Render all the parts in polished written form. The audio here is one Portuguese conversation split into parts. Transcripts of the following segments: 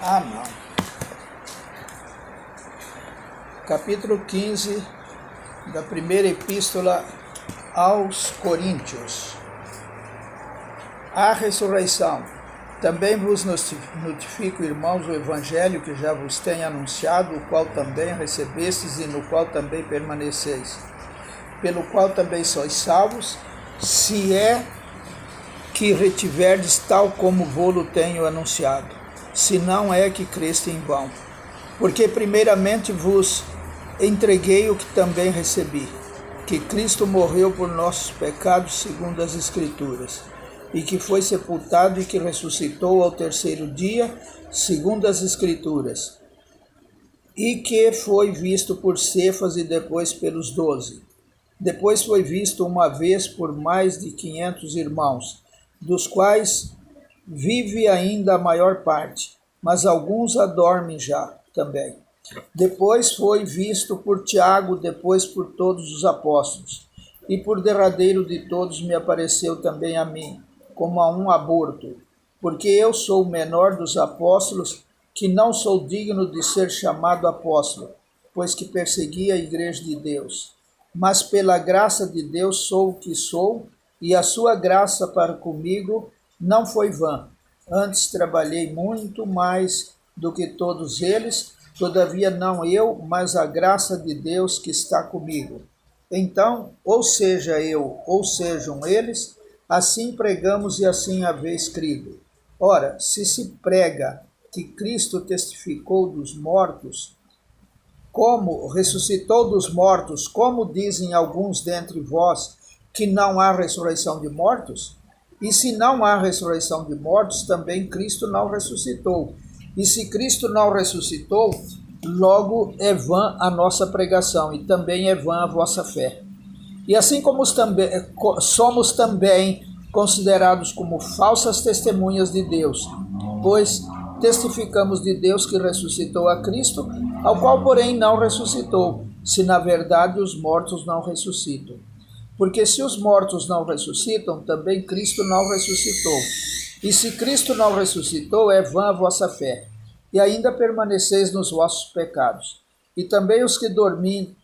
Ah, não. Capítulo 15 da primeira epístola aos Coríntios. A ressurreição. Também vos notifico, irmãos, o evangelho que já vos tenho anunciado, o qual também recebestes e no qual também permaneceis, pelo qual também sois salvos, se é que retiverdes tal como vô-lo tenho anunciado, se não é que creste em vão. Porque primeiramente vos entreguei o que também recebi, que Cristo morreu por nossos pecados segundo as Escrituras, e que foi sepultado e que ressuscitou ao terceiro dia, segundo as Escrituras, e que foi visto por Cefas e depois pelos 12. Depois foi visto uma vez por mais de 500 irmãos, dos quais vive ainda a maior parte, mas alguns adormem já também. Depois foi visto por Tiago, depois por todos os apóstolos, e por derradeiro de todos me apareceu também a mim, como a um aborto, porque eu sou o menor dos apóstolos, que não sou digno de ser chamado apóstolo, pois que persegui a igreja de Deus. Mas pela graça de Deus sou o que sou, e a sua graça para comigo não foi vã. Antes trabalhei muito mais do que todos eles, todavia não eu, mas a graça de Deus que está comigo. Então, ou seja eu, ou sejam eles, assim pregamos e assim haveis crido. Ora, se prega que Cristo testificou dos mortos, como ressuscitou dos mortos, como dizem alguns dentre vós, que não há ressurreição de mortos? E se não há ressurreição de mortos, também Cristo não ressuscitou. E se Cristo não ressuscitou, logo é vã a nossa pregação, e também é vã a vossa fé. E assim como somos também considerados como falsas testemunhas de Deus, pois testificamos de Deus que ressuscitou a Cristo, ao qual, porém, não ressuscitou, se na verdade os mortos não ressuscitam. Porque se os mortos não ressuscitam, também Cristo não ressuscitou. E se Cristo não ressuscitou, é vã a vossa fé, e ainda permaneceis nos vossos pecados. E também os que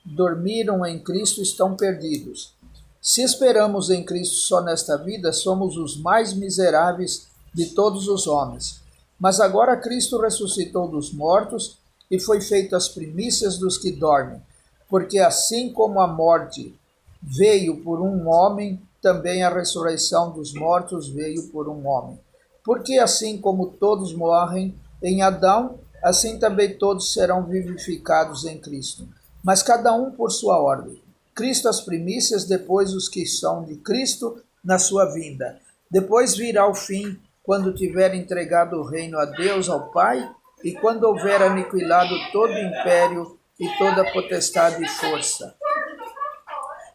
dormiram em Cristo estão perdidos. Se esperamos em Cristo só nesta vida, somos os mais miseráveis de todos os homens. Mas agora Cristo ressuscitou dos mortos e foi feito as primícias dos que dormem. Porque assim como a morte veio por um homem, também a ressurreição dos mortos veio por um homem. Porque assim como todos morrem em Adão, assim também todos serão vivificados em Cristo. Mas cada um por sua ordem. Cristo as primícias, depois os que são de Cristo na sua vinda. Depois virá o fim, quando tiver entregado o reino a Deus, ao Pai, e quando houver aniquilado todo o império e toda potestade e força.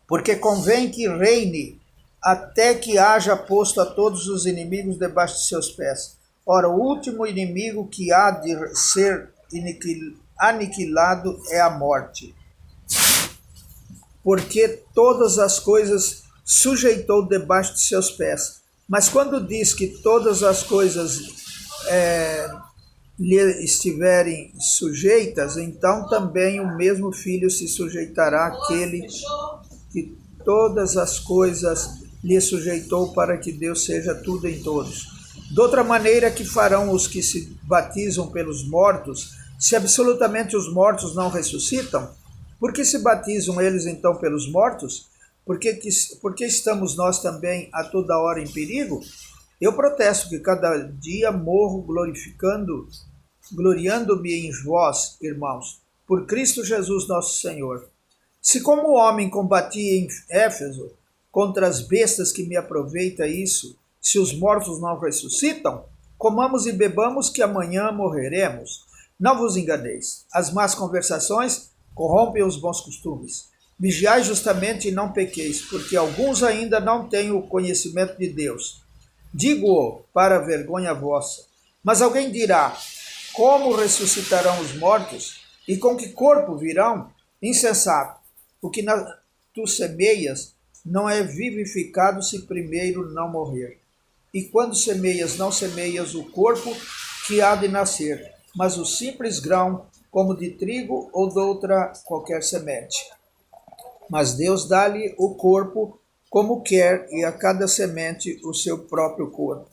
Porque convém que reine até que haja posto a todos os inimigos debaixo de seus pés. Ora, o último inimigo que há de ser aniquilado é a morte. Porque todas as coisas sujeitou debaixo de seus pés. Mas quando diz que todas as coisas lhe estiverem sujeitas, então também o mesmo Filho se sujeitará àquele que todas as coisas lhe sujeitou, para que Deus seja tudo em todos. De outra maneira que farão os que se batizam pelos mortos, se absolutamente os mortos não ressuscitam? Por que se batizam eles então pelos mortos? Por que estamos nós também a toda hora em perigo? Eu protesto que cada dia morro gloriando-me em vós, irmãos, por Cristo Jesus nosso Senhor. Se como o homem combatia em Éfeso contra as bestas, que me aproveita isso, se os mortos não ressuscitam, comamos e bebamos, que amanhã morreremos. Não vos enganeis. As más conversações corrompem os bons costumes. Vigiai justamente e não pequeis, porque alguns ainda não têm o conhecimento de Deus. Digo-o para vergonha vossa. Mas alguém dirá: como ressuscitarão os mortos? E com que corpo virão? Insensato. O que tu semeias não é vivificado se primeiro não morrer. E quando semeias, não semeias o corpo que há de nascer, mas o simples grão, como de trigo ou de outra qualquer semente. Mas Deus dá-lhe o corpo como quer, e a cada semente o seu próprio corpo.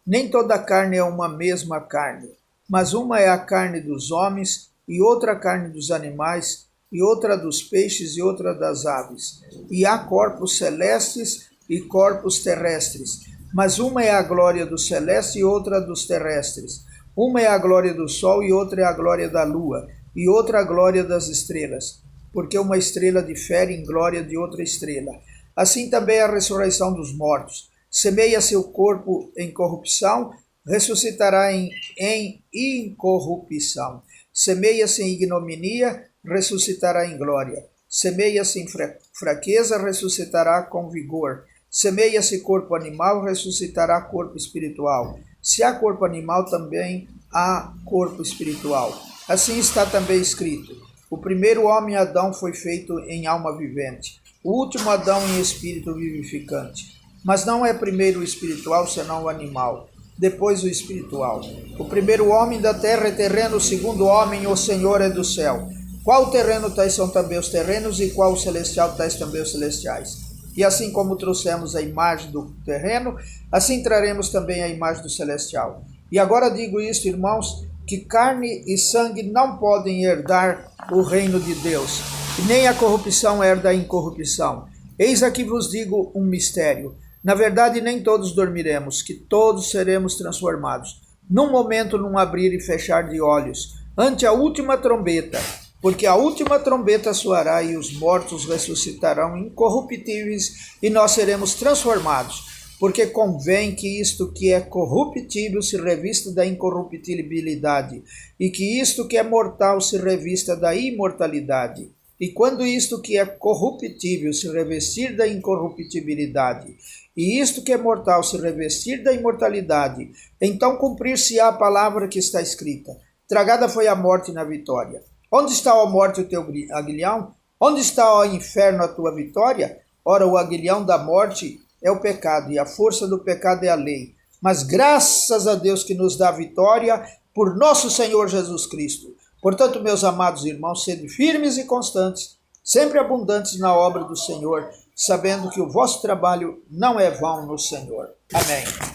Nem toda a carne é uma mesma carne, mas uma é a carne dos homens, e outra a carne dos animais, e outra dos peixes, e outra das aves. E há corpos celestes e corpos terrestres, mas uma é a glória do celeste e outra dos terrestres. Uma é a glória do sol e outra é a glória da lua, e outra a glória das estrelas, porque uma estrela difere em glória de outra estrela. Assim também a ressurreição dos mortos. Semeia seu corpo em corrupção, ressuscitará em incorrupção. Semeia-se em ignominia, ressuscitará em glória. Semeia-se em fraqueza, ressuscitará com vigor. Semeia-se corpo animal, ressuscitará corpo espiritual. Se há corpo animal, também há corpo espiritual. Assim está também escrito: o primeiro homem Adão foi feito em alma vivente, o último Adão em espírito vivificante. Mas não é primeiro o espiritual, senão o animal, depois o espiritual. O primeiro homem da terra é terreno, o segundo homem, o Senhor é do céu. Qual terreno tais são também os terrenos, e qual celestial tais também os celestiais. E assim como trouxemos a imagem do terreno, assim traremos também a imagem do celestial. E agora digo isto, irmãos, que carne e sangue não podem herdar o reino de Deus, e nem a corrupção herda a incorrupção. Eis aqui vos digo um mistério. Na verdade, nem todos dormiremos, que todos seremos transformados, num momento, num abrir e fechar de olhos, ante a última trombeta. Porque a última trombeta soará e os mortos ressuscitarão incorruptíveis, e nós seremos transformados. Porque convém que isto que é corruptível se revista da incorruptibilidade, e que isto que é mortal se revista da imortalidade. E quando isto que é corruptível se revestir da incorruptibilidade, e isto que é mortal se revestir da imortalidade, então cumprir-se-á a palavra que está escrita: tragada foi a morte na vitória. Onde está, ó morte, o teu aguilhão? Onde está, ó inferno, a tua vitória? Ora, o aguilhão da morte é o pecado, e a força do pecado é a lei. Mas graças a Deus que nos dá vitória por nosso Senhor Jesus Cristo. Portanto, meus amados irmãos, sede firmes e constantes, sempre abundantes na obra do Senhor, sabendo que o vosso trabalho não é vão no Senhor. Amém.